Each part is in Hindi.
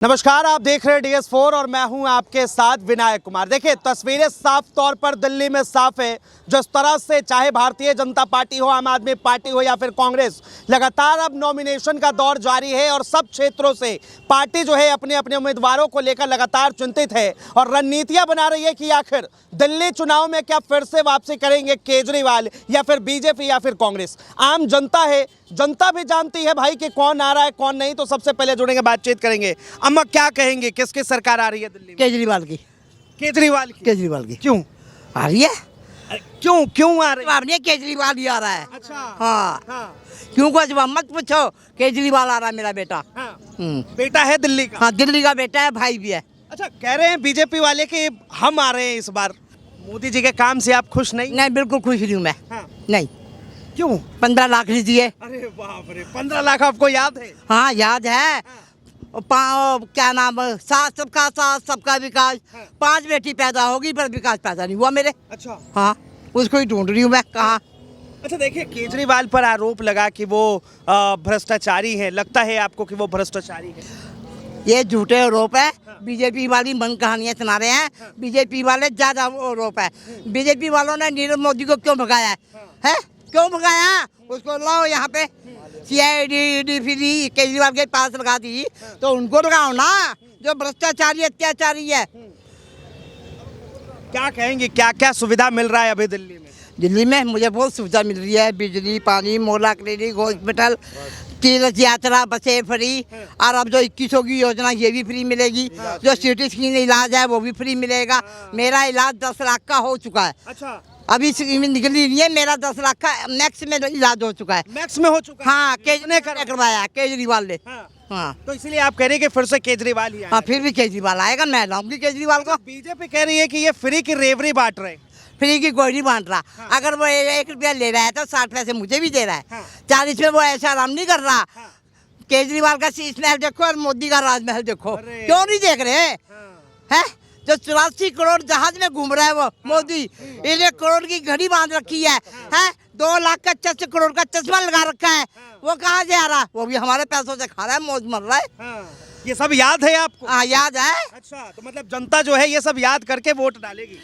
नमस्कार, आप देख रहे हैं DS4 और मैं हूं आपके साथ विनायक कुमार। देखिए, तस्वीरें साफ तौर पर दिल्ली में साफ है। जिस तरह से चाहे भारतीय जनता पार्टी हो, आम आदमी पार्टी हो या फिर कांग्रेस, लगातार अब नॉमिनेशन का दौर जारी है और सब क्षेत्रों से पार्टी जो है अपने अपने उम्मीदवारों को लेकर लगातार चिंतित है और रणनीतियां बना रही है कि आखिर दिल्ली चुनाव में क्या फिर से वापसी करेंगे केजरीवाल या फिर बीजेपी या फिर कांग्रेस। आम जनता है, जनता भी जानती है भाई कि कौन आ रहा है कौन नहीं। तो सबसे पहले जुड़ेंगे, बातचीत करेंगे। अम्मा, क्या कहेंगे, किसकी सरकार आ रही है दिल्ली में? केजरीवाल की। केजरीवाल की क्यों आ रही है? क्यों आ रही है? आपने केजरीवाल ही आ रहा है। अच्छा। हाँ। क्यों को जवाब मत पूछो, केजरीवाल आ रहा है मेरा बेटा। बेटा है दिल्ली का? हाँ, दिल्ली का बेटा है, भाई भी है। अच्छा, कह रहे हैं बीजेपी वाले कि हम आ रहे हैं इस बार। मोदी जी के काम से आप खुश नहीं? नहीं, बिल्कुल खुश नहीं हूँ मैं। नहीं। क्यों? 15 लाख लीजिए। अरे बाप रे, 15 लाख आपको याद है? हाँ, याद है। क्या नाम, साथ सबका साथ सबका विकास। 5 बेटी पैदा होगी पर विकास पैदा नहीं हुआ मेरे। अच्छा। हाँ, उसको ही ढूंढ रही हूँ मैं, कहाँ। अच्छा, देखिए, केजरीवाल पर आरोप लगा कि वो भ्रष्टाचारी है। लगता है आपको कि वो भ्रष्टाचारी है? ये झूठे आरोप है। बीजेपी वाली मन कहानियां सुना रहे हैं। बीजेपी वाले ज्यादा आरोप है। बीजेपी वालों ने नीरव मोदी को क्यों भगाया है? क्यों भगाया? उसको लाओ यहाँ पे, CID फ्री केजरीवाल के पास लगा दी, तो उनको लगाओ ना जो भ्रष्टाचारी अत्याचारी है। क्या कहेंगे, क्या क्या सुविधा मिल रहा है अभी दिल्ली में? दिल्ली में मुझे बहुत सुविधा मिल रही है। बिजली, पानी, मोहल्ला क्लिनिक, हॉस्पिटल, तीर्थ यात्रा, बसें फ्री। और अब जो 2100 की योजना ये भी फ्री मिलेगी। जो CT स्कैन इलाज है वो भी फ्री मिलेगा। मेरा इलाज 10 लाख का हो चुका है। अच्छा। अभी स्कीम निकली नहीं है, मेरा 10 लाख का मैक्स में इलाज हो चुका है। मैक्स में हो चुका है? हाँ, करवाया केजरीवाल ने। हाँ, तो इसलिए आप कह रहे हैं कि फिर से केजरीवाल ही आएगा? हाँ, फिर भी केजरीवाल आएगा। मैं लाऊंगी केजरीवाल को। बीजेपी कह रही है कि ये फ्री की रेवड़ी बांट रहे हैं। फ्री की कोई नहीं बांट रहा। अगर वो 1 रुपया ले रहा है तो 60 पैसे मुझे भी दे रहा है। 40 में वो ऐसा आराम नहीं कर रहा। केजरीवाल का शीश महल देखो और मोदी का राजमहल देखो, क्यों नहीं देख रहे हैं? जो 84 करोड़ जहाज में घूम रहा है वो मोदी, 1 करोड़ की घड़ी बांध रखी है। 2 लाख का 86 करोड़ का चश्मा लगा रखा है। वो कहाँ से आ रहा? वो भी हमारे पैसों से खा रहा है, मौज मर रहा है। ये सब याद है आपको? हाँ, याद है। अच्छा, तो मतलब जनता जो है ये सब याद करके वोट डालेगी?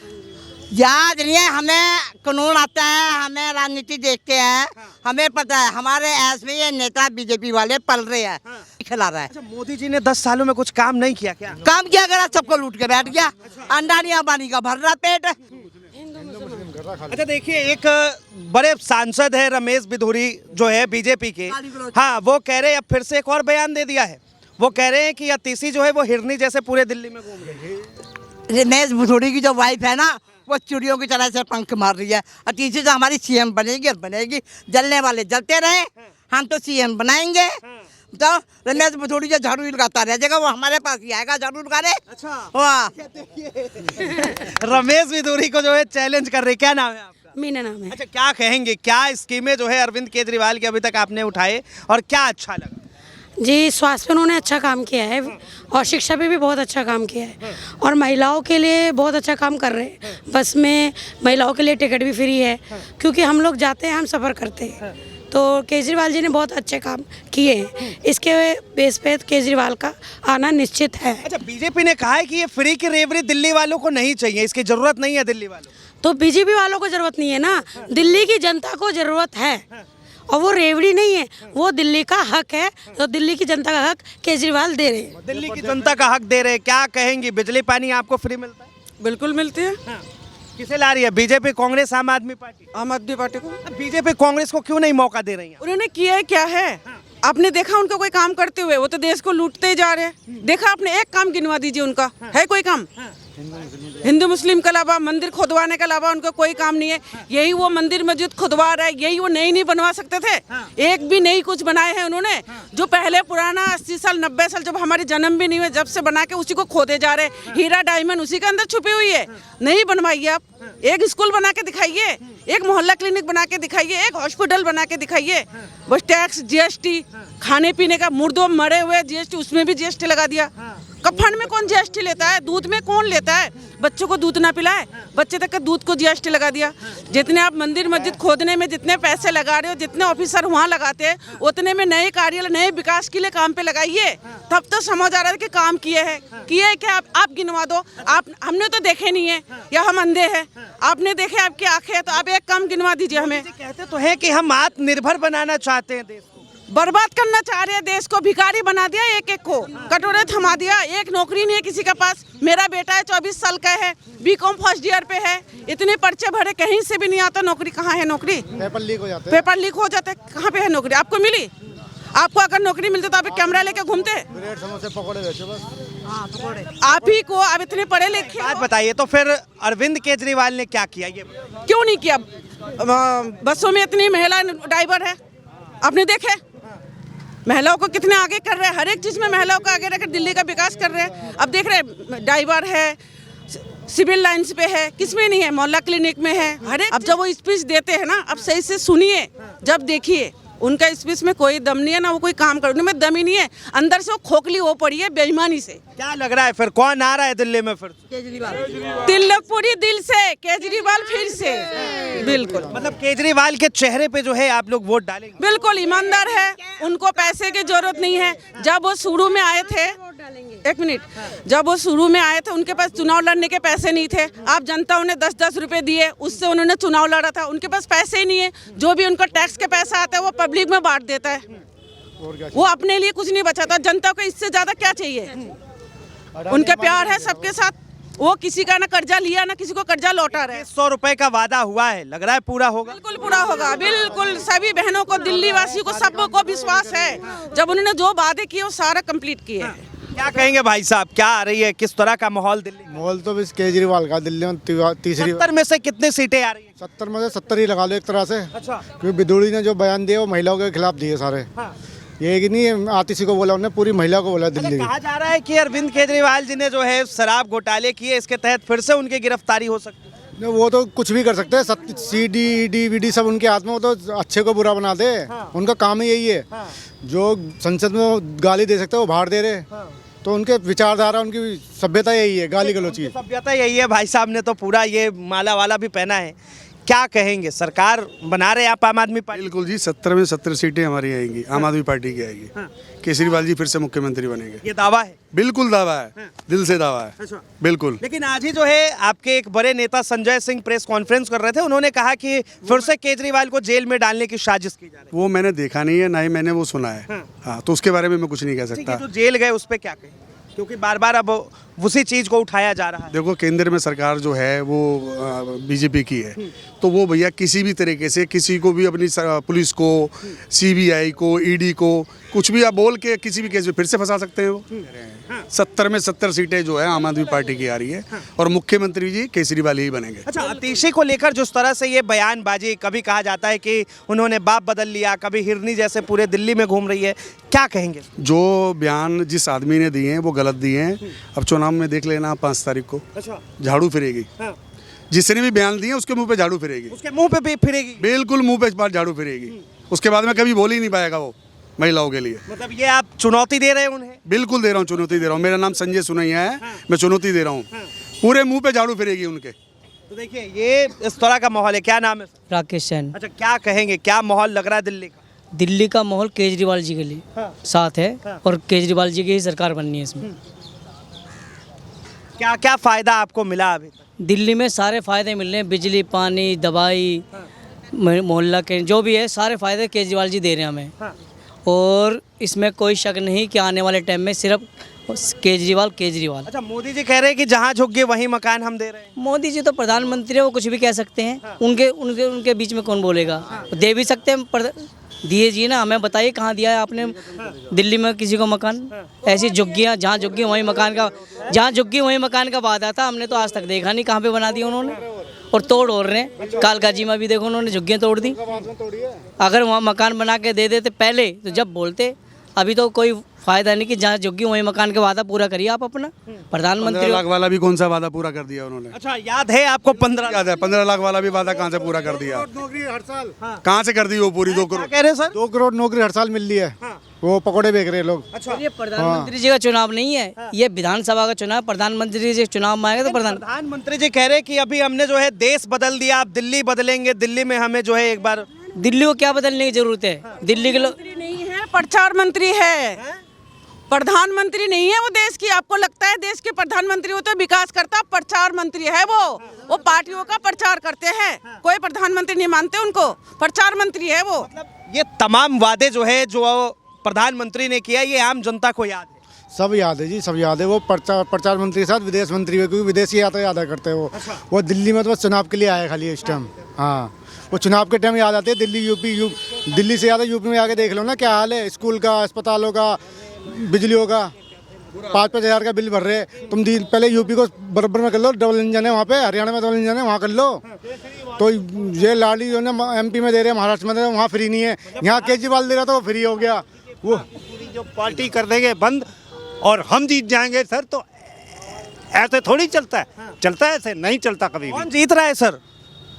याद नहीं है, हमें कानून आता है, हमें राजनीति देखते हैं। हमें पता है हमारे ऐस में ये नेता बीजेपी वाले पल रहे हैं, खिला रहा है। अच्छा, मोदी जी ने 10 सालों में कुछ काम नहीं किया क्या? काम क्या करा? सबको लूट के बैठ गया। अंडानी अंबानी का भर रहा पेट। अच्छा, देखिए, एक बड़े सांसद है रमेश बिधूरी जो है बीजेपी के। हाँ, वो कह रहे हैं, अब फिर से एक और बयान दे दिया है। वो कह रहे हैं कि अतीसी जो है वो हिरनी जैसे पूरे दिल्ली में घूम रही है। रमेश बिधूरी की जो वाइफ है ना, वो चिड़ियों की तरह से पंख मार रही है। अतीसी तो हमारी CM बनेगी और बनेगी। जलने वाले जलते रहे, हम तो CM बनाएंगे। तो रमेश बिधूरी जो झाड़ू लगाता रह जाएगा, वो हमारे पास ही आएगा झाड़ू लगाने। अच्छा। वाह। रमेश बिधूरी को जो है चैलेंज कर रहे। क्या नाम है आपका? मीना नाम है। अच्छा, क्या कहेंगे, क्या स्कीमें जो है अरविंद केजरीवाल के अभी तक आपने उठाए और क्या अच्छा लगा? जी, स्वास्थ्य पे उन्होंने अच्छा काम किया है और शिक्षा पे भी बहुत अच्छा काम किया है और महिलाओं के लिए बहुत अच्छा काम कर रहे हैं। बस में महिलाओं के लिए टिकट भी फ्री है, क्योंकि हम लोग जाते हैं, हम सफ़र करते हैं। तो केजरीवाल जी ने बहुत अच्छे काम किए हैं। इसके बेस पे केजरीवाल का आना निश्चित है। अच्छा, बीजेपी ने कहा है कि ये फ्री की रेवड़ी दिल्ली वालों को नहीं चाहिए, इसकी जरूरत नहीं है दिल्ली वालों को। तो बीजेपी वालों को जरूरत नहीं है ना, दिल्ली की जनता को जरूरत है। और वो रेवड़ी नहीं है, वो दिल्ली का हक है। तो दिल्ली की जनता का हक केजरीवाल दे रहे हैं। दिल्ली की जनता का हक दे रहे हैं। क्या कहेंगी, बिजली पानी आपको फ्री मिलता है? बिल्कुल मिलती है। किसे ला रही है, बीजेपी, कांग्रेस, आम आदमी पार्टी? आम आदमी पार्टी को। बीजेपी कांग्रेस को क्यों नहीं मौका दे रही है? उन्होंने किया है क्या है? आपने देखा उनका कोई काम करते हुए? वो तो देश को लूटते ही जा रहे हैं। देखा आपने? एक काम गिनवा दीजिए उनका, है कोई काम? हिंदू मुस्लिम के अलावा, मंदिर खुदवाने के अलावा उनका कोई काम नहीं है। यही वो मंदिर मस्जिद खुदवा रहा है, यही वो नई नहीं बनवा सकते थे? एक भी नई कुछ बनाए हैं उन्होंने? जो पहले पुराना 80 साल 90 साल जब हमारे जन्म भी नहीं हुए, जब से बना के उसी को खोदे जा रहे हैं। हीरा डायमंड उसी के अंदर छुपी हुई है। नहीं बनवाइए आप। एक स्कूल बना के दिखाइए, एक मोहल्ला क्लिनिक बना के दिखाइए, एक हॉस्पिटल बना के दिखाइए। बस टैक्स, GST, खाने पीने का, मुर्दों मरे हुए GST, उसमें भी GST लगा दिया। कफन में कौन जीएसटी लेता है? दूध में कौन लेता है? बच्चों को दूध ना पिलाए, बच्चे तक के दूध को जीएसटी लगा दिया। जितने आप मंदिर मस्जिद खोदने में जितने पैसे लगा रहे हो, जितने ऑफिसर वहाँ लगाते हैं, उतने में नए कार्यालय नए विकास के लिए काम पे लगाइए, तब तो समझ आ रहा है कि काम किए हैं। किए क्या? आप गिनवा दो। आप हमने तो देखे नहीं है, या हम अंधे हैं? आपने देखे, आपकी आंखें हैं, तो आप एक काम गिनवा दीजिए हमें। कहते तो है कि हम आत्मनिर्भर बनाना चाहते हैं देश को, बर्बाद करना चाह रहे हैं देश को, भिखारी बना दिया एक एक को, कटोरे थमा दिया। एक नौकरी नहीं है किसी के पास। मेरा बेटा है 24 साल का है, बीकॉम फर्स्ट ईयर पे है, इतने पर्चे भरे, कहीं से भी नहीं आता नौकरी। कहाँ है नौकरी? पेपर लीक हो जाते हैं। पेपर लीक हो जाते हैं। कहाँ पे है नौकरी? आपको मिली? आपको अगर नौकरी मिलती तो आप एक कैमरा लेके घूमते? आप ही को अब इतने पढ़े लिखे। बात बताइए तो फिर अरविंद केजरीवाल ने क्या किया ये? क्यों नहीं किया? बसों में इतनी महिला ड्राइवर है, आपने देखे? महिलाओं को कितने आगे कर रहे हैं, हर एक चीज़ में महिलाओं को आगे रखकर दिल्ली का विकास कर रहे हैं। अब देख रहे हैं, ड्राइवर है, सिविल लाइंस पे है, किसमें नहीं है? मोहल्ला क्लिनिक में है, हर एक। अब जब वो स्पीच देते हैं ना, अब सही से सुनिए, जब देखिए उनका स्पीच में कोई दम नहीं है ना, वो कोई काम कर, उनमें दम ही नहीं है, अंदर से वो खोखली हो पड़ी है बेईमानी से। क्या लग रहा है फिर कौन आ रहा है दिल्ली में फिर? तिलक पूरी दिल से, केजरीवाल फिर से। बिल्कुल, मतलब केजरीवाल के चेहरे पे जो है आप लोग वोट डालेंगे? बिल्कुल ईमानदार है, उनको पैसे की जरूरत नहीं है। जब वो शुरू में आए थे, एक मिनट, जब वो शुरू में आए थे उनके पास चुनाव लड़ने के पैसे नहीं थे। आप जनता उन्हें 10-10 रुपए दिए, उससे उन्होंने चुनाव लड़ा था। उनके पास पैसे ही नहीं है। जो भी उनका टैक्स के पैसा आता है वो पब्लिक में बांट देता है, वो अपने लिए कुछ नहीं बचाता। जनता को इससे ज्यादा क्या चाहिए? उनके प्यार है सबके साथ, वो किसी का ना कर्जा लिया ना किसी को कर्जा लौटा रहे। 100 रुपए का वादा हुआ है, लग रहा है पूरा होगा? बिल्कुल पूरा होगा, बिल्कुल। सभी बहनों को, दिल्ली वासियों को, सबको विश्वास है, जब उन्होंने जो वादे किए वो सारा कंप्लीट किए हैं। क्या कहेंगे भाई साहब, क्या आ रही है, किस तरह का माहौल दिल्ली में? माहौल तो बस केजरीवाल का दिल्ली में तीसरी। 70 में से कितनी सीटें आ रही है? 70 में से 70 ही लगा लो एक तरह से। अच्छा। क्योंकि बिदुड़ी ने जो बयान दिए वो महिलाओं के खिलाफ दिए सारे। ये कि नहीं आतिशी को बोला, उन्होंने पूरी महिला को बोला दिल्ली की। कहा जा रहा है कि अरविंद केजरीवाल जी ने जो है शराब घोटाले किए, इसके तहत फिर से उनकी गिरफ्तारी हो सकती है। वो तो कुछ भी कर सकते हैं, CD, DVD सब उनके हाथ में। वो तो अच्छे को बुरा बना दे, उनका काम ही यही है। जो संसद में वो गाली दे सकते हैं वो बाहर दे रहे, तो उनके विचारधारा, उनकी सभ्यता यही है, गाली गलौच की सभ्यता यही है। भाई साहब ने तो पूरा ये माला वाला भी पहना है। क्या कहेंगे, सरकार बना रहे आप आम आदमी पार्टी? बिल्कुल जी, 70 में 70 सीटें हमारी आएंगी, आम आदमी पार्टी की आएगी। केजरीवाल जी फिर से मुख्यमंत्री बनेंगे, ये दावा है? बिल्कुल दावा है, दिल से दावा है। अच्छा। बिल्कुल। लेकिन आज ही जो है आपके एक बड़े नेता संजय सिंह प्रेस कॉन्फ्रेंस कर रहे थे, उन्होंने कहा कि फिर से केजरीवाल को जेल में डालने की साजिश की जा रही है। वो मैंने देखा नहीं है, ना ही मैंने वो सुना है। हाँ, तो उसके बारे में मैं कुछ नहीं कह सकता। जो जेल गए उस पर क्या कहें, क्योंकि बार बार अब उसी चीज को उठाया जा रहा है। देखो, केंद्र में सरकार जो है वो बीजेपी की है, तो वो भैया किसी भी तरीके से किसी को भी अपनी पुलिस को, CBI को, ED को कुछ भी आप बोल के किसी भी केस में फिर से फंसा सकते हैं। वो 70 में 70 सीटें जो है आम आदमी पार्टी की आ रही है, और मुख्यमंत्री जी केजरीवाल ही बनेंगे। अच्छा, आतिशी को लेकर जिस तरह से ये बयानबाजी, कभी कहा जाता है कि उन्होंने बाप बदल लिया, कभी हिरनी जैसे पूरे दिल्ली में घूम रही है, क्या कहेंगे? जो बयान जिस आदमी ने दिए हैं वो गलत दिए हैं। अब चुनाव में देख लेना 5 तारीख को। अच्छा। झाड़ू फिरेगी। जिसने भी बयान दिए उसके मुंह पे झाड़ू फिरेगी, उसके मुंह पे भी फिरेगी। बिल्कुल मुंह पे इस बार झाड़ू फिरेगी। उसके बाद में कभी बोल ही नहीं पाएगा वो महिलाओं के लिए। मतलब ये आप चुनौती दे रहे हैं उन्हें? बिल्कुल दे रहा हूँ, चुनौती दे रहा हूँ। मेरा नाम संजय सुनैया है। मैं चुनौती दे रहा हूँ, पूरे मुंह पे झाड़ू फिरेगी उनके। तो देखिए, ये इस तरह का माहौल है। क्या नाम है? राकेश सैन। अच्छा, क्या कहेंगे, क्या माहौल लग रहा है दिल्ली का? दिल्ली का माहौल केजरीवाल जी के लिए साथ है, और केजरीवाल जी की ही सरकार बननी है इसमें। क्या क्या फायदा आपको मिला अभी तक? दिल्ली में सारे फायदे मिल रहे हैं, बिजली, पानी, दवाई, मोहल्ला के जो भी है सारे फायदे केजरीवाल जी दे रहे हैं हमें। और इसमें कोई शक नहीं कि आने वाले टाइम में सिर्फ केजरीवाल। अच्छा, मोदी जी कह रहे हैं कि जहाँ झुक गए वहीं मकान हम दे रहे हैं। मोदी जी तो प्रधानमंत्री है, वो कुछ भी कह सकते हैं। उनके बीच में कौन बोलेगा? दे भी सकते हैं, दिए जी ना, हमें बताइए कहाँ दिया है आपने दिल्ली में किसी को मकान? ऐसी झुग्गियाँ, जहाँ झुग्गी वहीं मकान का वादा था, हमने तो आज तक देखा नहीं कहाँ पे बना दिया उन्होंने। और तोड़ हो रहे हैं, कालकाजी में भी देखो उन्होंने झुग्गियाँ तोड़ दी। अगर वहाँ मकान बना के दे देते पहले, तो जब बोलते अभी तो कोई फायदा नहीं कि जहाँ झुग्गी वहीं मकान के वादा पूरा करिए आप अपना। 15 प्रधानमंत्री लाख वाला भी कौन सा वादा पूरा कर दिया उन्होंने? अच्छा, याद है आपको 15? याद है, 15 लाख वाला भी वादा कहाँ से पूरा कर दिया? नौकरी हर साल कहाँ से कर दी वो पूरी? 2 क्या करोड़। कह रहे हैं सर? 2 करोड़ नौकरी हर साल मिल रही है। वो पकौड़े बेच रहे हैं लोग। अच्छा, ये प्रधानमंत्री जी का चुनाव नहीं है, ये विधानसभा का चुनाव। प्रधानमंत्री जी चुनाव में आएगा तो प्रधानमंत्री जी कह रहे हैं कि अभी हमने जो है देश बदल दिया, आप दिल्ली बदलेंगे, दिल्ली में हमें जो है एक बार। दिल्ली को क्या बदलने की जरूरत है? दिल्ली के लोग मंत्री नहीं है, प्रचार मंत्री है, प्रधानमंत्री नहीं है वो देश की। आपको लगता है देश के प्रधानमंत्री हो तो विकास करता, प्रचार मंत्री है वो पार्टियों का प्रचार करते हैं। कोई प्रधानमंत्री नहीं मानते उनको, प्रचार मंत्री है वो। ये तमाम वादे जो है जो प्रधानमंत्री ने किया, ये आम जनता को याद है। सब याद है जी, सब याद है। वो प्रचार मंत्री के साथ विदेश मंत्री है, क्योंकि विदेशी यात्रा करते हैं वो दिल्ली में तो बस चुनाव के लिए आए खाली इस टाइम। हाँ, वो चुनाव के टाइम याद आते हैं। दिल्ली से ज़्यादा यूपी में आके देख लो ना क्या हाल है, स्कूल का, अस्पतालों का, बिजलियों का। 5-5 हज़ार का बिल भर रहे। तुम पहले यूपी को बराबर में कर लो, डबल इंजन है वहाँ पे, हरियाणा में डबल इंजन है, वहाँ कर लो। तो ये लाडली जो है एमपी में दे रहे हैं, महाराष्ट्र में दे रहे हैं, वहाँ फ्री नहीं है। यहाँ केजरीवाल दे रहा था, वो फ्री हो गया। वो जो पार्टी कर देंगे बंद और हम जीत जाएंगे सर, तो ऐसे थोड़ी चलता है। चलता है ऐसे नहीं चलता कभी कौन भी। जीत रहा है सर?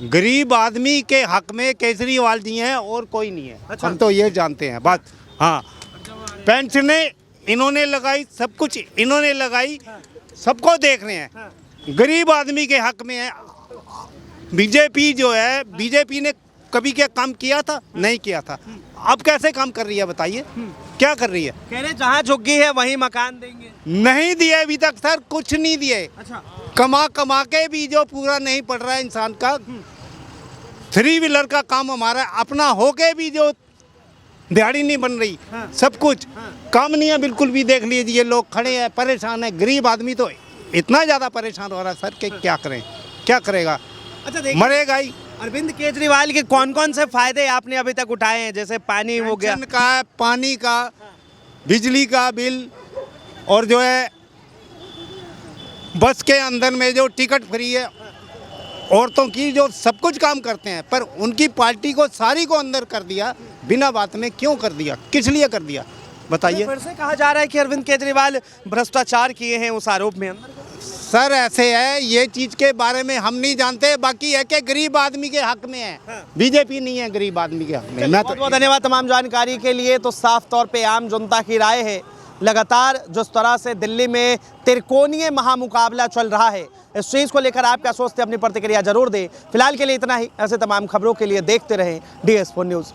गरीब आदमी के हक में केजरीवाल जी हैं और कोई नहीं है। हम तो ये जानते हैं बात। हाँ, पेंशनें इन्होंने लगाई, सब कुछ इन्होंने लगाई, सबको देख रहे हैं। गरीब आदमी के हक में है। बीजेपी जो है, बीजेपी ने कभी क्या काम किया था? नहीं किया था। अब कैसे काम कर रही है बताइए, क्या कर रही है? कह रहे जहाँ झुग्गी है वहीं मकान देंगे। नहीं दिए अभी तक सर, कुछ नहीं दिए। अच्छा, कमा के भी जो पूरा नहीं पड़ रहा है इंसान का। 3 व्हीलर का काम हमारा अपना होके भी जो दिहाड़ी नहीं बन रही। सब कुछ काम नहीं है बिल्कुल भी। देख लीजिए लोग खड़े हैं, परेशान है। गरीब आदमी तो इतना ज़्यादा परेशान हो रहा है सर कि क्या करें, क्या करेगा, अच्छा देखिए, मरेगा ही। अरविंद केजरीवाल के कौन कौन से फायदे आपने अभी तक उठाए हैं? जैसे पानी हो गया, पेंशन का, पानी का, बिजली का बिल, और जो है बस के अंदर में जो टिकट फ्री है औरतों की, जो सब कुछ काम करते हैं। पर उनकी पार्टी को सारी को अंदर कर दिया बिना बात में। क्यों कर दिया, किस लिए कर दिया बताइए? फिर से कहा जा रहा है कि अरविंद केजरीवाल भ्रष्टाचार किए हैं उस आरोप में अंदर। सर ऐसे है, ये चीज़ के बारे में हम नहीं जानते। बाकी है कि गरीब आदमी के हक में है, बीजेपी नहीं है गरीब आदमी के हक में। मैं बहुत बहुत धन्यवाद तमाम जानकारी के लिए। तो साफ तौर पे आम जनता की राय है, लगातार जिस तरह से दिल्ली में त्रिकोणीय महामुकाबला चल रहा है, इस चीज़ को लेकर आप क्या सोचते हैं? अपनी प्रतिक्रिया जरूर दें। फिलहाल के लिए इतना ही। ऐसे तमाम खबरों के लिए देखते रहें DS4 न्यूज़।